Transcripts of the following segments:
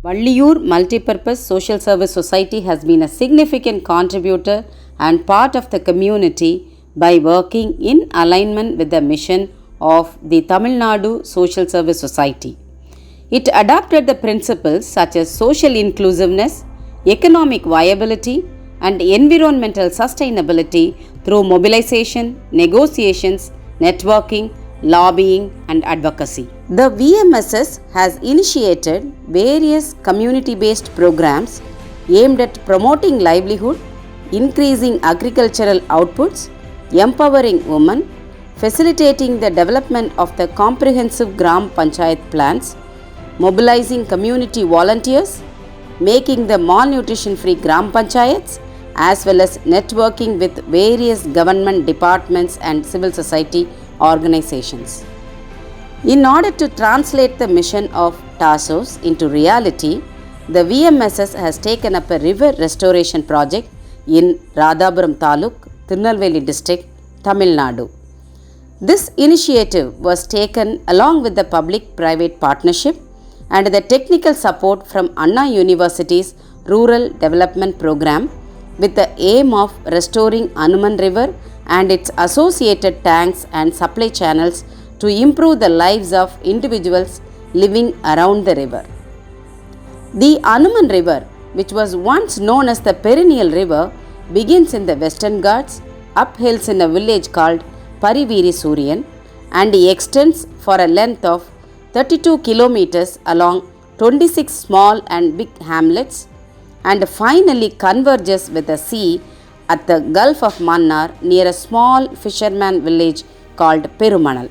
Valliyur Multipurpose Social Service Society has been a significant contributor and part of the community by working in alignment with the mission of the Tamil Nadu Social Service Society. It adopted the principles such as social inclusiveness, economic viability, and environmental sustainability through mobilization, negotiations, networking, lobbying, and advocacy. The VMSS has initiated various community based programs aimed at promoting livelihood, increasing agricultural outputs, empowering women, facilitating the development of the comprehensive Gram Panchayat plans, mobilizing community volunteers, making the malnutrition free Gram Panchayats, as well as networking with various government departments and civil society organizations. In order to translate the mission of TASOS into reality, the VMSS has taken up a river restoration project in Radhapuram Taluk, Tirunelveli district, Tamil Nadu. This initiative was taken along with the public-private partnership and the technical support from Anna University's Rural Development Program with the aim of restoring Hanuman River and its associated tanks and supply channels to improve the lives of individuals living around the river. The Hanuman River, which was once known as the perennial river, begins in the Western Ghats, up hills in a village called Pariviri Suryan, and extends for a length of 32 kilometers along 26 small and big hamlets, and finally converges with the sea at the Gulf of Mannar near a small fisherman village called Perumanal.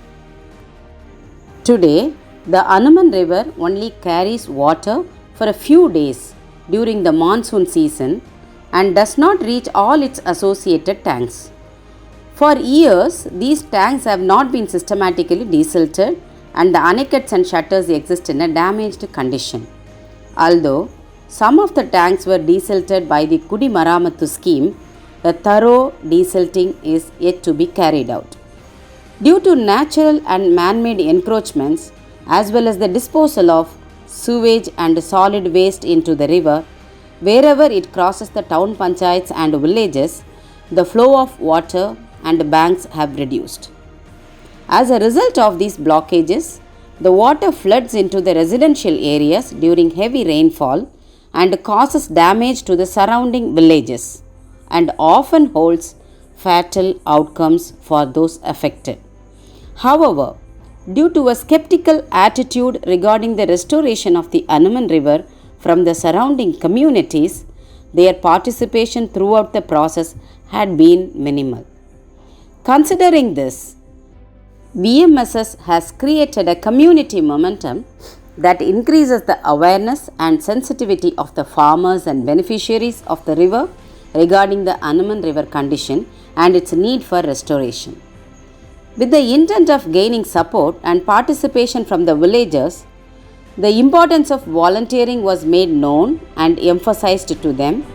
Today, the Hanuman River only carries water for a few days during the monsoon season and does not reach all its associated tanks. For years, these tanks have not been systematically desilted and the aneckets and shutters exist in a damaged condition. Although some of the tanks were desilted by the Kudimaramathu scheme, a thorough desilting is yet to be carried out. Due to natural and man-made encroachments, as well as the disposal of sewage and solid waste into the river, wherever it crosses the town panchayats and villages, the flow of water and banks have reduced. As a result of these blockages, the water floods into the residential areas during heavy rainfall and causes damage to the surrounding villages and often holds fatal outcomes for those affected. However, due to a skeptical attitude regarding the restoration of the Hanuman River from the surrounding communities, their participation throughout the process had been minimal. Considering this, VMSS has created a community momentum that increases the awareness and sensitivity of the farmers and beneficiaries of the river regarding the Hanuman River condition and its need for restoration. With the intent of gaining support and participation from the villagers, the importance of volunteering was made known and emphasized to them.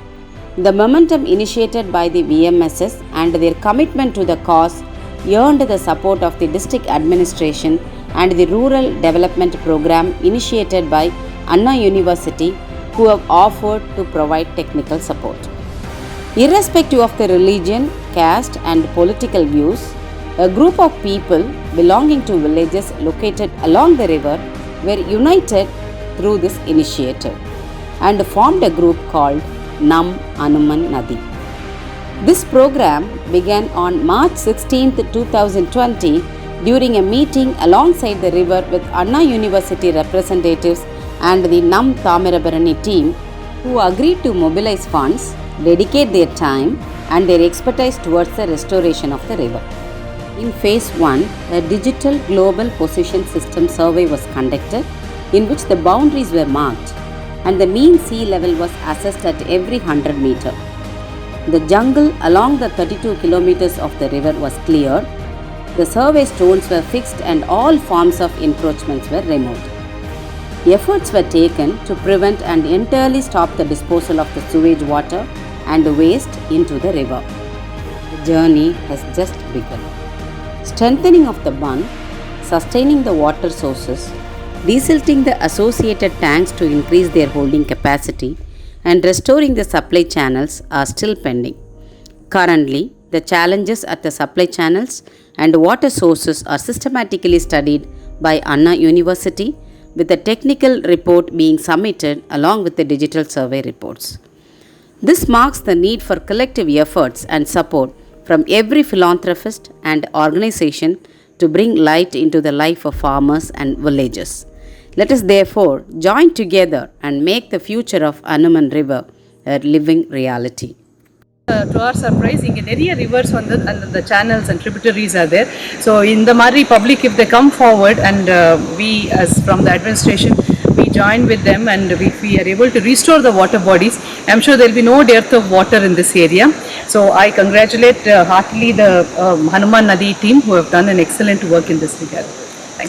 The momentum initiated by the VMSS and their commitment to the cause earned the support of the district administration and the rural development program initiated by Anna University, who have offered to provide technical support. Irrespective of the religion, caste and political views, a group of people belonging to villages located along the river were united through this initiative and formed a group called Nam Hanuman Nadi. This program began on March 16, 2020 during a meeting alongside the river with Anna University representatives and the Nam Thamirabarani team, who agreed to mobilize funds, dedicate their time and their expertise towards the restoration of the river. In phase 1, a digital global position system survey was conducted in which the boundaries were marked and the mean sea level was assessed at every 100 meters. The jungle along the 32 kilometers of the river was cleared, the survey stones were fixed and all forms of encroachments were removed. Efforts were taken to prevent and entirely stop the disposal of the sewage water and waste into the river. The journey has just begun. Strengthening of the bund, sustaining the water sources, Desilting the associated tanks to increase their holding capacity, and restoring the supply channels are still pending. Currently, the challenges at the supply channels and water sources are systematically studied by Anna University, with a technical report being submitted along with the digital survey reports. This marks the need for collective efforts and support from every philanthropist and organization to bring light into the life of farmers and villagers. Let us therefore join together and make the future of Hanuman River a living reality. To our surprise, இங்கே நிறைய rivers வந்து அந்த channels and tributaries are there. So இந்த மாதிரி public if they come forward and we as from the administration we join with them and we are able to restore the water bodies, I'm sure there will be no dearth of water in this area. So I congratulate heartily the Hanuman Nadi team who have done an excellent work in this regard.